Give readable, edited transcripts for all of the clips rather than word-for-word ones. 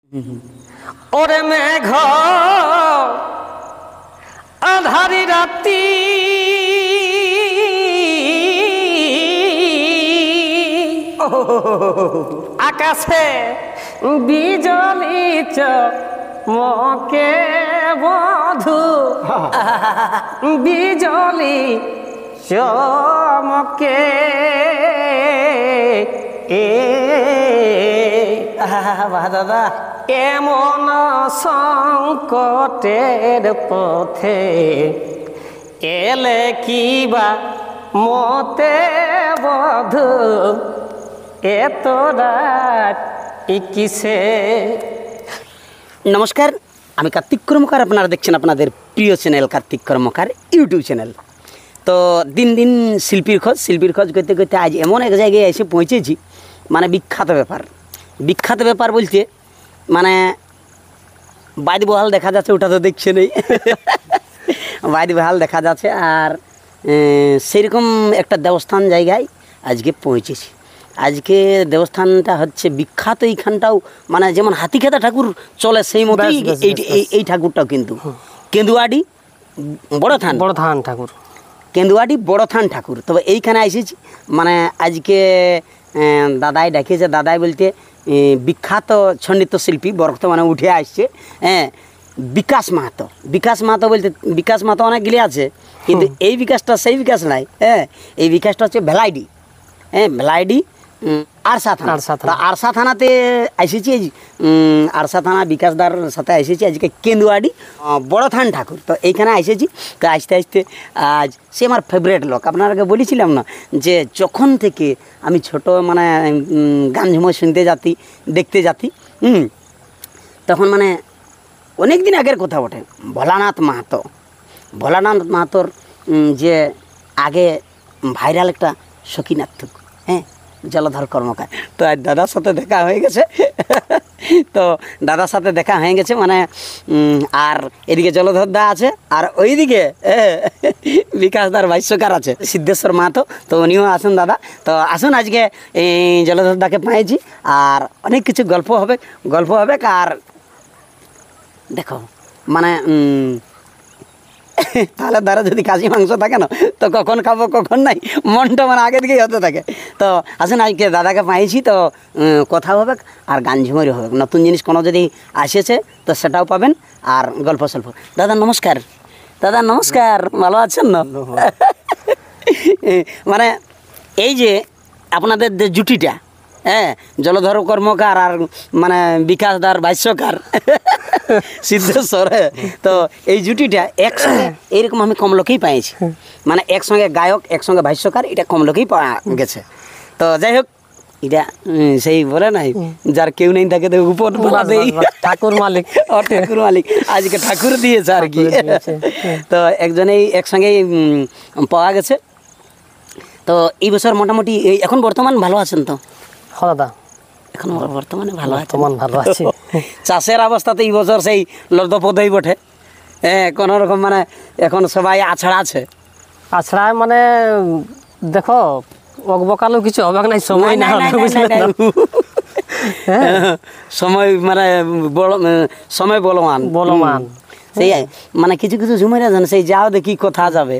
ওরে মেঘ আধারি রাতি আকাশে বিজলি চমকে বধু বিজলি চমকে দাদা এমন সংকটের পথে এলে কিবা মতে বধু এত রাত কিসে। নমস্কার, আমি কার্তিক কর্মকার। আপনারা দেখছেন আপনাদের প্রিয় চ্যানেল কার্তিক কর্মকার ইউটিউব চ্যানেল। তো দিন দিন শিল্পীর খোঁজ করতে করতে আজ এমন এক জায়গায় এসে পৌঁছেছি, মানে বিখ্যাত ব্যাপার বলতে মানে বাইদ বহাল দেখা যাচ্ছে, ওটা তো দেখছে নেই বাইদ বহাল দেখা যাচ্ছে। আর সেরকম একটা দেবস্থান জায়গায় আজকে পৌঁছেছি। আজকে দেবস্থানটা হচ্ছে বিখ্যাত। এইখানটাও মানে যেমন হাতিখেদা ঠাকুর চলে সেই মতোই এই ঠাকুরটাও কিন্তু কেন্দুয়াডি বড় থান ঠাকুর, কেন্দুয়াডি বড় থান ঠাকুর। তবে এইখানে এসেছি মানে আজকে দাদাই ডাকিয়েছে। দাদাই বলতে বিখ্যাত ছন্দিত শিল্পী বর্তমানে উঠে আসছে, হ্যাঁ, বিকাশ মাহাতো বলতে বিকাশ মাহাতো অনেকগুলি আছে, কিন্তু এই বিকাশটা সেই বিকাশ নাই। হ্যাঁ, এই বিকাশটা হচ্ছে ভেলাইডি, হ্যাঁ, ভেলাইডি আরসা থানাতে এসেছি। আরসা থানা বিকাশদার সাথে এসেছি আজকে কেন্দুয়াডি বড় থান ঠাকুর। তো এইখানে এসেছি। তো আসতে আসতে আজ সে আমার ফেভারিট লোক। আপনার আগে বলেছিলাম না যে যখন থেকে আমি ছোট মানে গান ঝুমো শুনতে দেখতে যাতি, তখন মানে অনেক দিন আগের কথা বটে। ভোলানাথ মাহাতোর যে আগে ভাইরাল একটা সখীনাথক, হ্যাঁ, জলধর কর্মকার। তো আজ দাদার সাথে দেখা হয়ে গেছে মানে আর এদিকে জলধর দা আছে, আর ওইদিকে বিকাশদার ভাষ্যকার আছে সিদ্ধেশ্বর মাহাতো। তো উনিও আসুন দাদা। তো আসুন, আজকে এই জলধর দাকে পেয়েছি আর অনেক কিছু গল্প হবে। আর দেখো মানে তাহলে দ্বারা যদি খাসি মাংস থাকে না, তো কখন খাবো কখন নাই, মনটা মানে আগে দিকেই হতে থাকে। তো আসুন, আজকে দাদাকে পাইছি, তো কথা হবে আর গান ঝুমারি হবে। নতুন জিনিস কোনো যদি আসেছে তো সেটাও পাবেন, আর গল্প সল্প। দাদা নমস্কার। ভালো আছেন না? মানে এই যে আপনাদের যে জুটিটা, হ্যাঁ, জলধর কর্মকার আর মানে বিকাশদার ভাষ্যকার সিদ্ধেশ্বর, তো এই জুটিটা একসঙ্গে এইরকম আমি কম লোকেই পাইছি। মানে একসঙ্গে গায়ক, একসঙ্গে ভাষ্যকার, এটা কম লোকেই পাওয়া গেছে। তো যাই হোক, এটা সেই বলে নাই যার কেউ নেই তাকে উপর ঠাকুর মালিক আজকে ঠাকুর দিয়েছে আর কি। তো একজনেই একসঙ্গেই পাওয়া গেছে। তো এই বছর মোটামুটি এখন বর্তমান ভালো আছেন তো? হ্যাঁ দাদা, এখন বর্তমানে ভালো আছে। চাষের অবস্থাতে এই বছর সেই লর্দপদেই বটে, হ্যাঁ, কোনো রকম মানে এখন সবাই আছড়া আছে। আছড়ায় মানে দেখো বকালেও কিছু হবে না, সময় না সময় মানে সময় বলমান সেই মানে কিছু ঝুমেরা জানে সেই যাও দেখি কোথা যাবে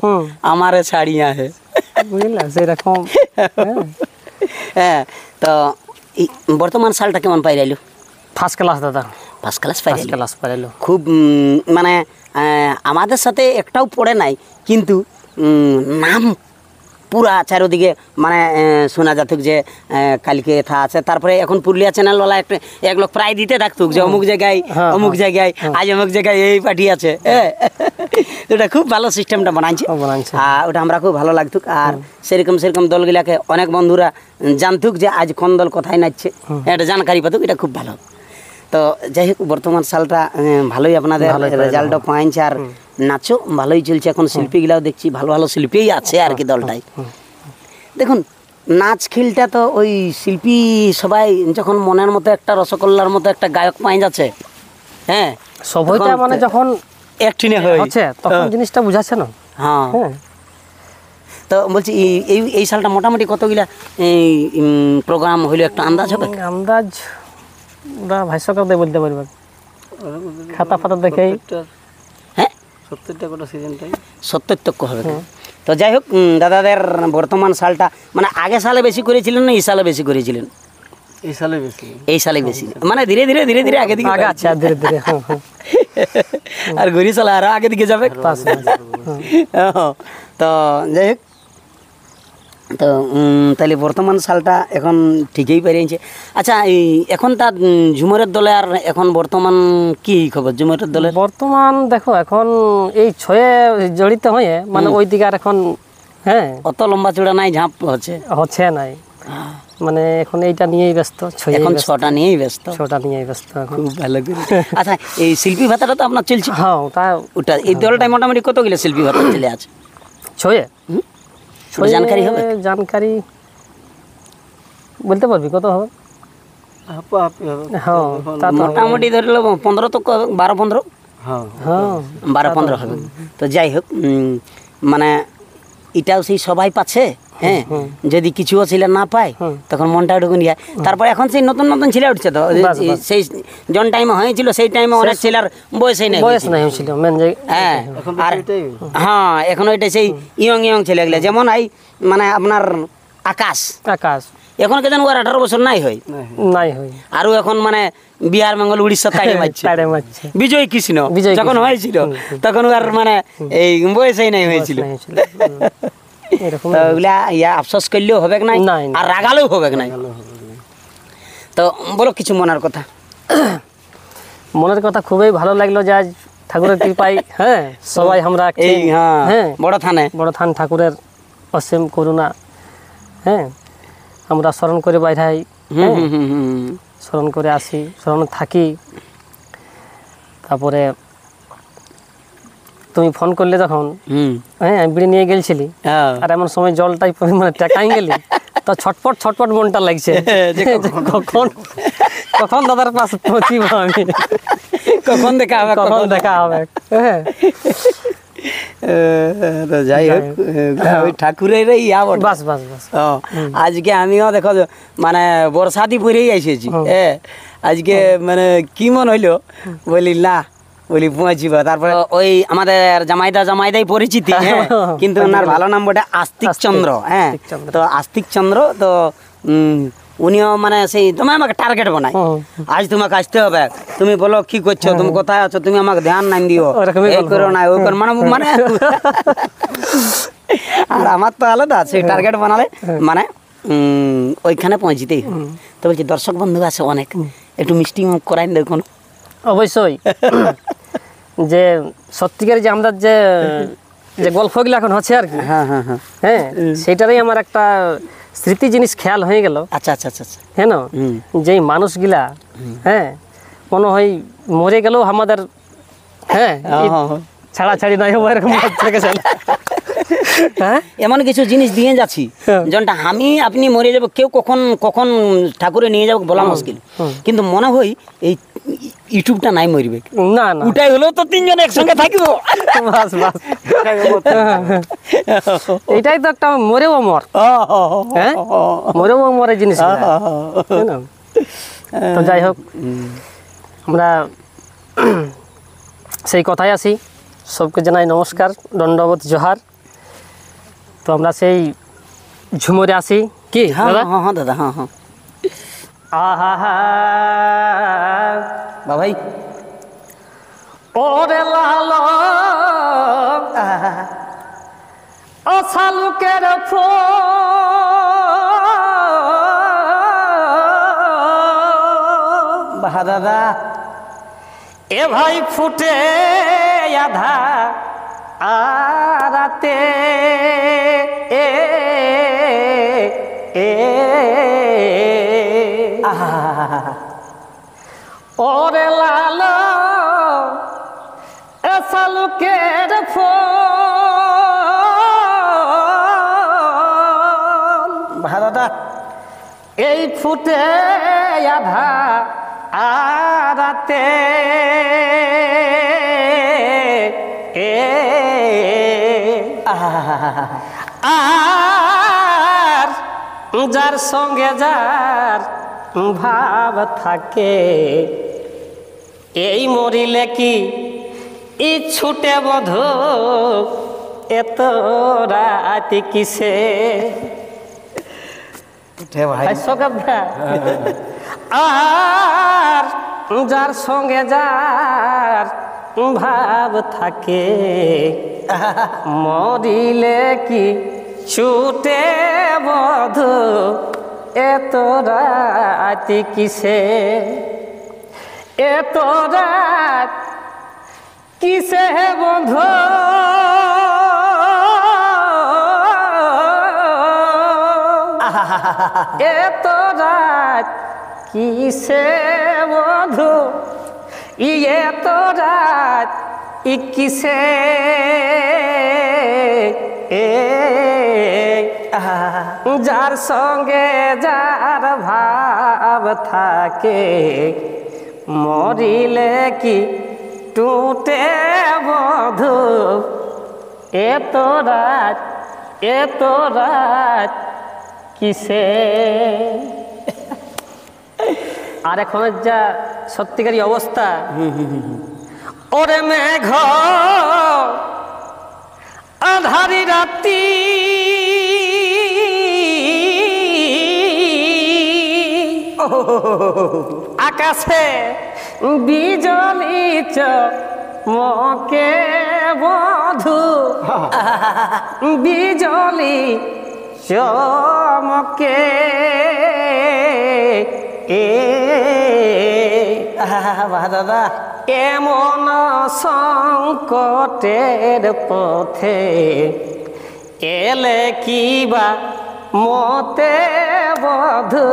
আমারে ছাড়িয়া হে, বুঝলা সেরকম। হ্যাঁ, তো বর্তমান সালটা কেমন পাইরাইলো? ফার্স্ট ক্লাস দাদা, ফার্স্ট ক্লাস পাইরাইলো। খুব মানে আমাদের সাথে একটাও পড়ে নাই, কিন্তু নাম পুরা চারিদিকে মানে শোনা যাতুক যে কালকে এথা আছে। তারপরে এখন পুরুলিয়া চ্যানেলওয়ালা এক লোক প্রায় দিতে থাকতুক যে অমুক জায়গায় আজ অমুক জায়গায় এই পার্টি আছে। ওটা খুব ভালো সিস্টেমটা বানাইছে, ওটা আমরা খুব ভালো লাগতুক। আর সেরকম দলগুলাকে অনেক বন্ধুরা জানতুক যে আজ কোন দল কোথায় নাচছে, এটা জানকারি পাতুক। এটা খুব ভালো। তো যাই হোক, বর্তমান সালটা ভালোই আপনাদের রেজাল্টও পাইছে, আর নাচও ভালোই চলছে। এখন শিল্পীগুলাও দেখছি ভালো শিল্পীই আছে আর কি দলটাই। দেখুন, নাচ খেলটা তো ওই শিল্পী সবাই যখন মনের মতো একটা রসগোল্লার মতো একটা গায়ক পাই যাচ্ছে, হ্যাঁ, সবাইটা মানে যখন একটিনে হচ্ছে তখন জিনিসটা বুঝাচ্ছে না। হ্যাঁ, তো বলছি এই সালটা মোটামুটি কতগুলা প্রোগ্রাম হইলো একটা আন্দাজ হবে? আন্দাজ ওরা ভাষ্যকার দিয়ে বলতে পারবে, খাতা ফাতা দেখেই। হ্যাঁ 70টা কোটা সিজনটাই 70 হবে। তো যাই হোক দাদাদের বর্তমান সালটা মানে আগে সালে বেশি করেছিলেন না এই সালে বেশি করেছিলেন? এই সালে বেশি। এই সালে বেশি, মানে ধীরে ধীরে ধীরে ধীরে আগে দিকে আগে আছে, ধীরে ধীরে। আর ঘুরি সালে আরো আগে দিকে যাবে। তো যাই হোক, তো তাহলে বর্তমান সালটা এখন ঠিকই পেরিয়েছে। আচ্ছা এই এখন তার ঝুমুরের দলে আর এখন বর্তমান কি খবর ঝুমুরের দলের? বর্তমান দেখো এখন এই ছয়ে জড়িত হয়ে মানে ওই দিকে আর এখন হ্যাঁ অত লম্বা চূড়া নাই, ঝাঁপ হচ্ছে নাই, মানে এখন এইটা নিয়েই ব্যস্ত, এখন 6টা নিয়েই ব্যস্ত, 6টা নিয়েই ব্যস্ত এখন। খুব ভালো করে। আচ্ছা এই শিল্পী ভাতাটা তো আপনার চলছে? হ্যাঁ ওটা ওটা এই দলটায় মোটামুটি কতগুলো শিল্পী ভাতা চলে আছে? ছয়ে ওটা জানকারি হবে? জানকারি বলতে পারবি কত হবে? হাপা হাপি হবে। হ্যাঁ তা তো মোটামুটি ধরে লো 15 তো 12-15, হ্যাঁ হ্যাঁ 12-15 হবে। তো যাই হোক মানে এটাও সেই সবাই পাচ্ছে, হ্যাঁ যদি কিছুও ছেলে না পায় তখন মনটা ঢুকুন যায়। তারপর এখন সেই নতুন নতুন ছেলে উঠছে, তো সেই জন টাইমে হয়েছিল সেই টাইমে অনেক ছেলের বয়সই নেই, বয়স নাই হয়েছিল মেন যে। হ্যাঁ এখন আর এটাই হ্যাঁ এখন ওইটা সেই ইয়ং ইয়ং ছেলেগুলো, যেমন এই মানে আপনার আকাশ, আকাশ এখন কেন ওর 18 বছর নাই হয়, নাই হয়, আরও এখন মানে বিহার বেঙ্গল উড়িষ্যা তাড়ে মারছে। তাড়ে মারছে। বিজয় কৃষ্ণ বিজয় যখন কৃষ্ণ। হয়েছিল তখন আর মানে এই বয়সেই নাই হয়েছিল। নাই হয়েছিল। এরকম তো ওগুলা আফসোস করলেও হবে নাই, নাই, আর রাগালেও হবে নাই। তো বলো কিছু মনের কথা। মনের কথা খুবই ভালো লাগলো যে আজ ঠাকুরের কৃপায় হ্যাঁ সবাই আমরা এই হ্যাঁ বড় থানে বড় থান ঠাকুরের অসীম করুণা হ্যাঁ আমরা স্মরণ করে বাইরাই, স্মরণ করে আসি, স্মরণ থাকি। তারপরে তুমি ফোন করলে তখন হ্যাঁ আমি বিড়ি নিয়ে গেছিলি, আর এমন সময় জলটাই মানে টেকাই গেলি, তো ছটপট ছটপট মনটা লাগছে যে কখন কখন দাদার পাশে পৌঁছিব আমি, কখন দেখা হবে, কখন দেখা হবে। হ্যাঁ তো যাই হোক ওই ঠাকুরের বাস বাস বাস। আজকে আমিও দেখো মানে বর্ষাতি পরেই এসেছি, হ্যাঁ আজকে মানে কি মন হইলো বলি না বলি পৌঁছিব। তারপরে ওই আমাদের জামাইদাই পরিচিতি, হ্যাঁ কিন্তু ওনার ভালো নাম বটে আস্তিক চন্দ্র, হ্যাঁ তো আস্তিক চন্দ্র তো উনিও মানে সেই তুমি আমাকে টার্গেট বানাই, আজ তোমাকে আসতে হবে, তুমি বলো কি করছো, তুমি কোথায় আছো, তুমি আমাকে ধ্যান নাই দিও, এই করো না ওই করো, মানে মানে আর আমার তো আলাদা সেই টার্গেট বানালে মানে ওইখানে পৌঁছিতেই। তো বলছি দর্শক বন্ধু আছে অনেক, একটু মিষ্টি মুখ করাই দেখুন। অবশ্যই যে সত্যিকার যে আমরা যে যে গল্পগুলো এখন হচ্ছে আর কি, হ্যাঁ হ্যাঁ হ্যাঁ হ্যাঁ সেটারই আমার একটা স্মৃতি জিনিস খেয়াল হয়ে গেল। আচ্ছা আচ্ছা আচ্ছা আচ্ছা হ্যাঁ না যেই মানুষগুলা হ্যাঁ মনে হয় মরে গেলেও আমাদের হ্যাঁ ছাড়াছাড়ি নাই হবো এরকম হ্যাঁ এমন কিছু জিনিস দিয়ে যাচ্ছি যেটা আমি আপনি মরে যাবো, কেউ কখন কখন ঠাকুরে নিয়ে যাবো বলা মুশকিল, কিন্তু মনে হয় এই ইউটিউবটা নাই মরবে না না উঠাই হলেও তো তিনজন একসঙ্গে থাকবো। বাস বাস এটাই তো একটা মরেও মর, হ্যাঁ মরেও মরে জিনিস। তো যাই হোক আমরা সেই কথায় আসি, সবকে জানাই নমস্কার, দণ্ডবত জোহার। তো আমরা সেই ঝুমরে আসি কি হ্যাঁ দাদা? হ্যাঁ হ্যাঁ দাদা হ্যাঁ হ্যাঁ আহা বাবাই ওরে লালো অসালুকের বাহা দাদা এ ভাই ফুটে আধা আরাতে এ এ ওরে লালো এসালুকের ফুল বাহা দাদা এই ফুটে আধা আরাতে এ আর যার সঙ্গে যার ভাব থাকে, এই মরিলে কি ই ছুটে বধু এত রাতি কিসে। আর যার সঙ্গে যার ভাব থাকে, মরিলে কি ছুটে বধু এত রাতি কিসে, এত রাত কিসে বন্ধু। এত রাত কিসে বধু, এত রাত কিসে। যার সঙ্গে যার ভাব থাকে, মরিলে কি টুটে বধু এত রাত, এত রাত কিসে। আর এখন যা সত্যিকারী অবস্থা, ওরে মেঘ আধারি রাতি, আকাশে বিজলি চমকে বধু, বিজলি চমকে। দাদা এমন সংকটের পথে এলে কিবা মতে বধু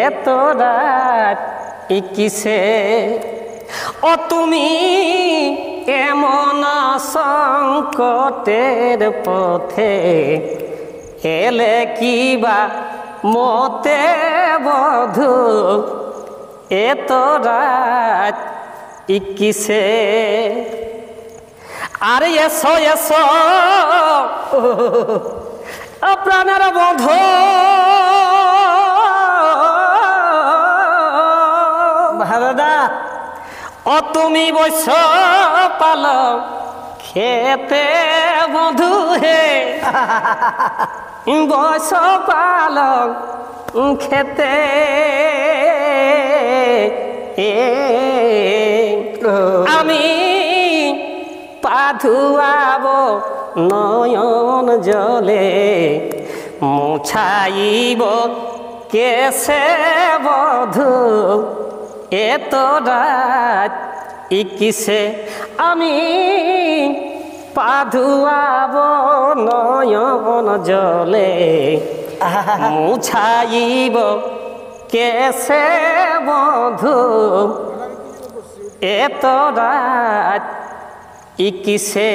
এত রাত কিসে। ও তুমি এমন সংকটের পথে এলে কিবা মতে বধু এত রাত কিসে। আর এসো এসো প্রাণের বন্ধু, দাদা ও তুমি বৈশ পাল খেতে বধু হে, বৈশ পাল খেতে। আমি পাধুয়াব নয়ন জলে, মুছাইব কেসে বধু এত রাত কিসে। আমি পাধুয়াব নয়ন জলে, মুছাইব কেসে বধু এত রাত কিসে।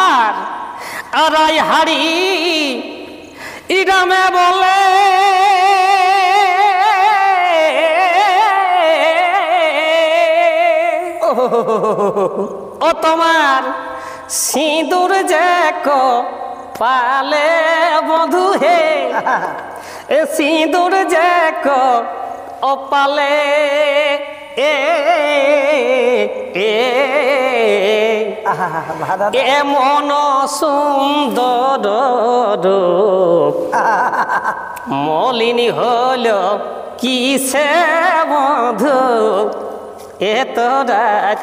আর আড়াই হাড়ি ইরামে বলে, ও তোমার সিঁদুর যে পালে বধু হে, সিঁদুর যে পালে। এমন সুন্দর রূপ মলিনী হল কিসে বধু এত রাত,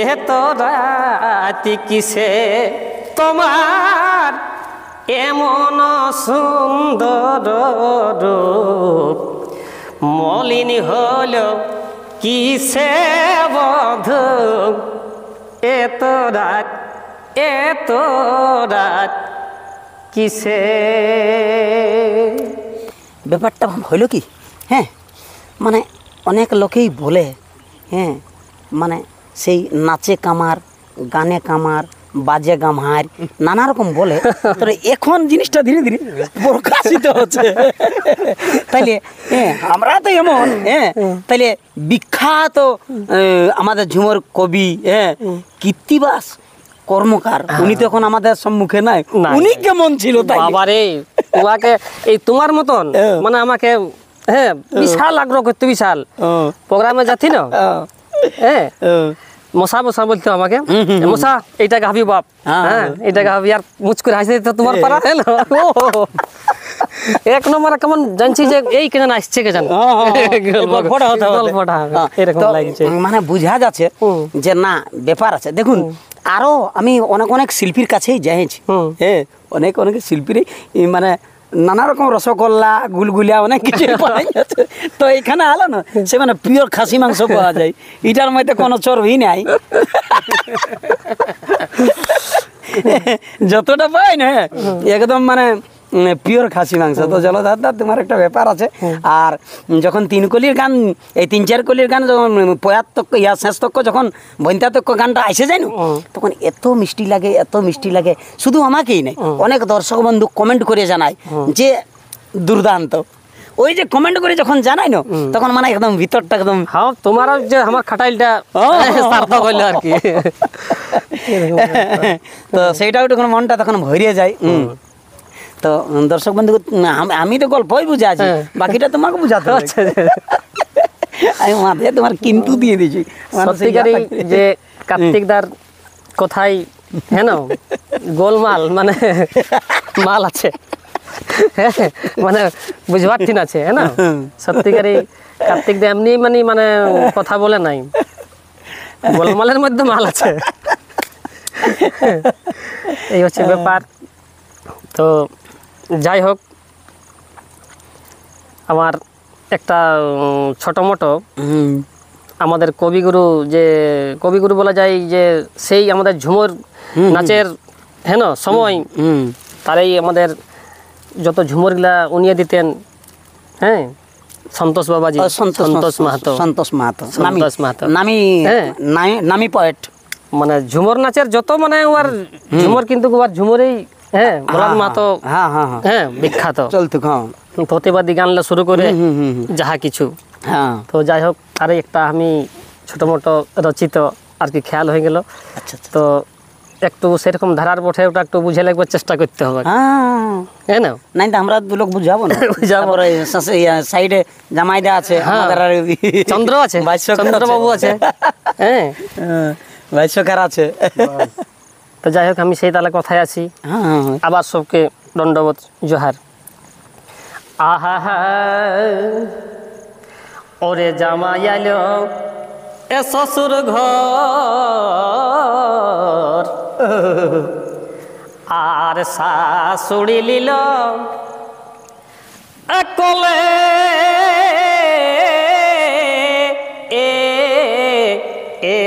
এত রাত কিসে। তোমার এমন সুন্দর রূপ মলিনী হল কিসে বধু এত রাত, এত রাত কিসে। ব্যাপারটা হইল কি, হ্যাঁ মানে অনেক লোকেই বলে, হ্যাঁ মানে সেই নাচে কামার, গানে কামার, বাজে গামার, নানা রকম বলে। তো এখন জিনিসটা ধীরে ধীরে প্রকাশিত হচ্ছে। তাইলে হ্যাঁ আমরা তো এমন, হ্যাঁ তাইলে বিখ্যাত আমাদের ঝুমর কবি, হ্যাঁ কীর্তিবাস কর্মকার, উনি তো এখন আমাদের সম্মুখে নাই, উনি কেমন ছিল? বাবারে উহাকে এই তোমার মতন মানে আমাকে হ্যাঁ বিশাল আগ্রহ করতে, বিশাল প্রোগ্রামে যাচ্ছি না হ্যাঁ মশা মশা বলতো আমাকে, মশা এইটা গাবি বাপ, হ্যাঁ এইটা গাবি, আর মুচ করে হাসি দিত তোমার পাড়া হ্যাঁ এক নম্বর কেমন জানছি যে এই কেন আসছে কে জান গল্পটা এরকম লাগছে, মানে বোঝা যাচ্ছে যে না ব্যাপার আছে। দেখুন আরো আমি অনেক অনেক শিল্পীর কাছেই যাইছি, হ্যাঁ অনেক অনেক শিল্পীর মানে নানা রকম রসগোল্লা গুলগুলিয়া অনেক কিছু পাওয়া যাচ্ছে। তো এখানে আলো না সে মানে পিওর খাসি মাংস পাওয়া যায়, এটার মধ্যে কোনো চর্বি নাই, যতটা পাই না একদম মানে পিওর খাসি মাংস। তো জলধারদা তোমার একটা ব্যাপার আছে। আর যখন 3 কলির গান, এই 3-4 কলির গান যখন পয়াত্তক্য ইয়া শেষতক্য যখন বন্যাতক্য গানটা এসে যায় না, তখন এত মিষ্টি লাগে, এত মিষ্টি লাগে। শুধু আমাকেই নেই, অনেক দর্শক বন্ধু কমেন্ট করে জানায় যে দুর্দান্ত। ওই যে কমেন্ট করে যখন জানাই না তখন মানে একদম ভিতরটা একদম হ্যাঁ তোমার যে আমার খাটাইলটা সার্থক হইলো আর কি। তো সেইটাও একটু মনটা তখন ভরিয়ে যায়। তো দর্শক বন্ধু আমি তো গল্পই বুঝে আছি, বাকিটা তোমাকে বুঝাতে হবে। আমি মাথায় তোমার কিন্তু দিয়ে দিয়েছি। সত্যিকারই যে কার্তিকদার কোথায় হ্যাঁ না গোলমাল মানে মাল আছে, মানে বুঝবার ঠিক আছে হ্যাঁ না। সত্যিকারই কার্তিক দা এমনি মানে কথা বলে নাই, গোলমালের মধ্যে মাল আছে, এই হচ্ছে ব্যাপার। তো যাই হোক, আমার একটা ছোট মোটো আমাদের কবিগুরু, যে কবিগুরু বলা যায় যে সেই আমাদের ঝুমুর নাচের হ্যাঁ না সময় তারাই আমাদের যত ঝুমুরগুলা উনিয়ে দিতেন, হ্যাঁ সন্তোষ বাবাজি, সন্তোষ মাহাতো, সন্তোষ মাহাতো, সন্তোষ মাহাতো নামি পয়েট, মানে ঝুমুর নাচের যত মানে ওর ঝুমুর কিন্তু ওর ঝুমুরেই হ্যাঁ গোলাপ মাহাতো হ্যাঁ বিখ্যাত চলতো, প্রতিবাদী গানলা শুরু করে যাহা কিছু। তো যাই হোক, আরে একটা আমি ছোট মোটো রচিত আর কি খেয়াল হয়ে গেল। তো একটু সেরকম ধারার বটে, ওটা একটু বুঝে লাগবে, চেষ্টা করতে হবে হ্যাঁ না, নাই তো আমরা লোক বুঝাবো না। সাইডে জামাইদা আছে, চন্দ্র আছে, চন্দ্রবাবু আছে, হ্যাঁ ভাষ্যকার আছে। তো যাই হোক, আমি সেই তাহলে কথায় আছি। আবার সবকে দণ্ডবোধ জোহার। আহা ওরে জামাই আলো এ শ্বশুর ঘর, আর শাশুড়ি লিল কলে এ এ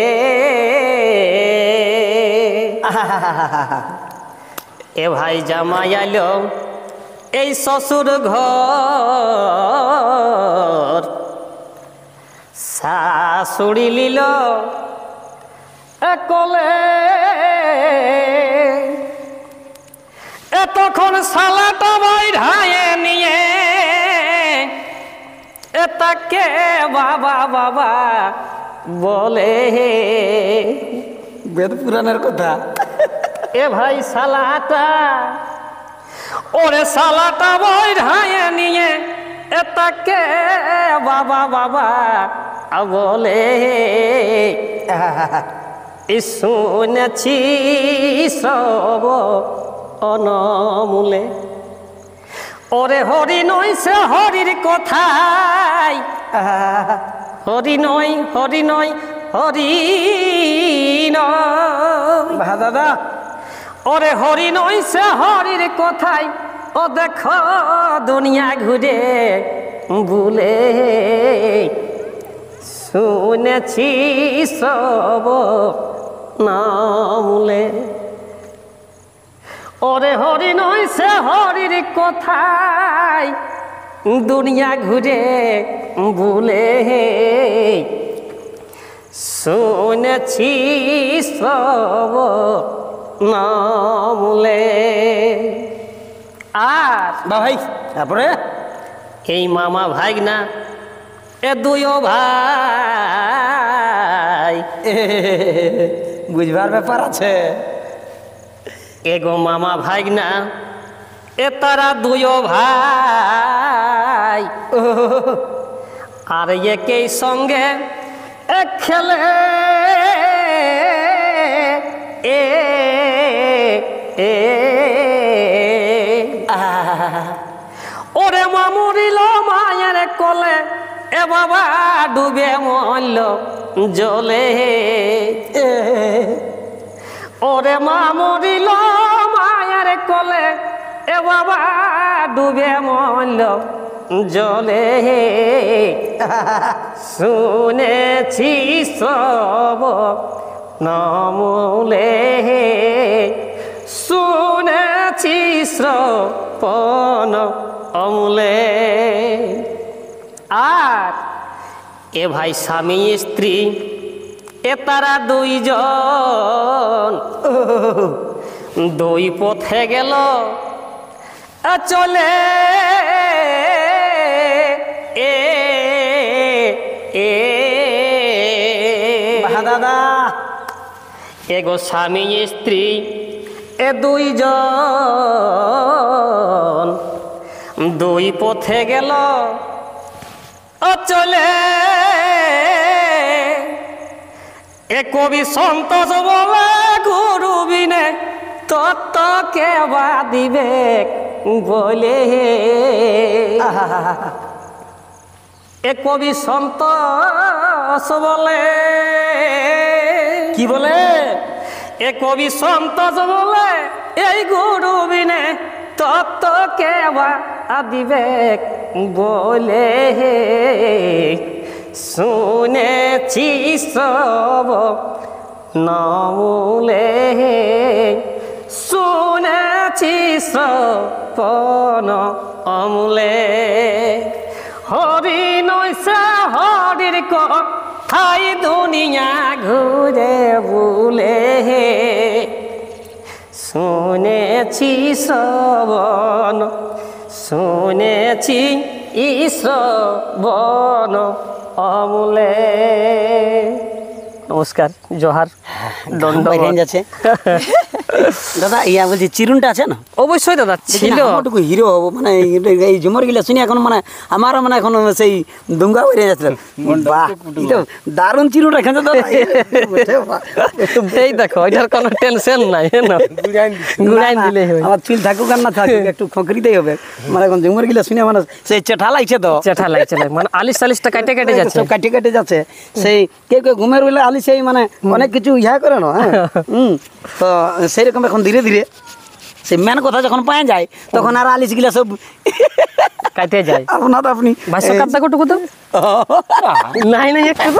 এ ভাই জামাই আলো এই শ্বশুর ঘর, শাশুড়ি লিল কলে তখন সালাটা বাইরে নিয়ে তাকে বাবা বাবা বলে, বেদ পুরাণের কথা। এ ভাই সালাটা ওরে সালাটা বাইরে নিয়ে তাকে বাবা বাবা বলে, শুনেছি সব অনমূলে, ওরে হরি নয় সে হরির কথাই, হরি নয় হরি নয় হরি নয় দাদা, ওরে হরি নয় সে হরির কথাই, ও দেখো দুনিয়া ঘুরে ভুলে, শুনেছি সব নামলে, ওরে হরি নয় সে হরির কথাই, দুনিয়া ঘুরে ভুলে, শুনেছি সব নামলে। আর ভাই তারপরে এই মামা ভাগনা এ দুইও ভাই, বুঝবার ব্যাপার আছে। এগো মামা ভাগনা এ তারা দুয়ো ভাই আর একই সঙ্গে এক খেলে এ এ ওরে মামুরিল মায়ের কোলে এ বাবা ডুবে মরল জলে ওরে মামুরিল মায়ের কোলে এ বাবা ডুবে মরল জলে শুনেছি সব নমূলে শুনেছি শ্রপন অমূলে আর এ ভাই স্বামী স্ত্রী এ তারা দুইজন দুই পথে গেল চলে এ এ দাদা এগো স্বামী স্ত্রী এ দুইজন দুই পথে গেল চলে এ কবি সন্তোষ বলে গুরু বিনে তত্ত্ব কে বা দিবে বলে এ কবি সন্তোষ বলে কি বলে এ কবি সন্তোষ বলে এই গুরু বিনে তত্ত্ব কে বা দিবে বলে শুনেছি সব নমূলে শুনেছি সপন অমূলে হরি নৈসা হরির কথাই দুনিয়া ঘুরে বুলে শুনেছি শ্রবণ শুনেছি শ্রবণ অমূলে নমস্কার জোহার দণ্ড যাচ্ছে দাদা ইয়া বলছি চিরুনটা আছে না অবশ্যই দাদা ছিল আমারটুকু হিরো হবো মানে এই ঝুমর গিলা শুনি এখন মানে আমারও মানে এখন সেই দুঙ্গা বেরিয়ে যাচ্ছিল বাহ এটা দারুণ চিরুন এখানে দাদা এই দেখো এটার কোনো টেনশন নাই গুড়াই দিলে আমার চুল থাকুক আর না থাকুক একটু খঁকরিতেই হবে মানে এখন ঝুমর গিলা শুনে মানে সেই চেঠা লাগছে তো চেঠা লাগছে মানে আলিশ টালিশটা কাটে কেটে যাচ্ছে সব কাটে কেটে যাচ্ছে সেই কেউ কেউ ঘুমের বেলা আলিশ সেই মানে অনেক কিছু ইহা করে না হ্যাঁ তো সেইরকম এখন ধীরে ধীরে সে মেন কথা যখন পাওয়া যায় তখন আর আলিশ গিলা সব কাটে যায় আপনার আপনি ভাষা কাটটা কটুকু তো নাই নাই একটু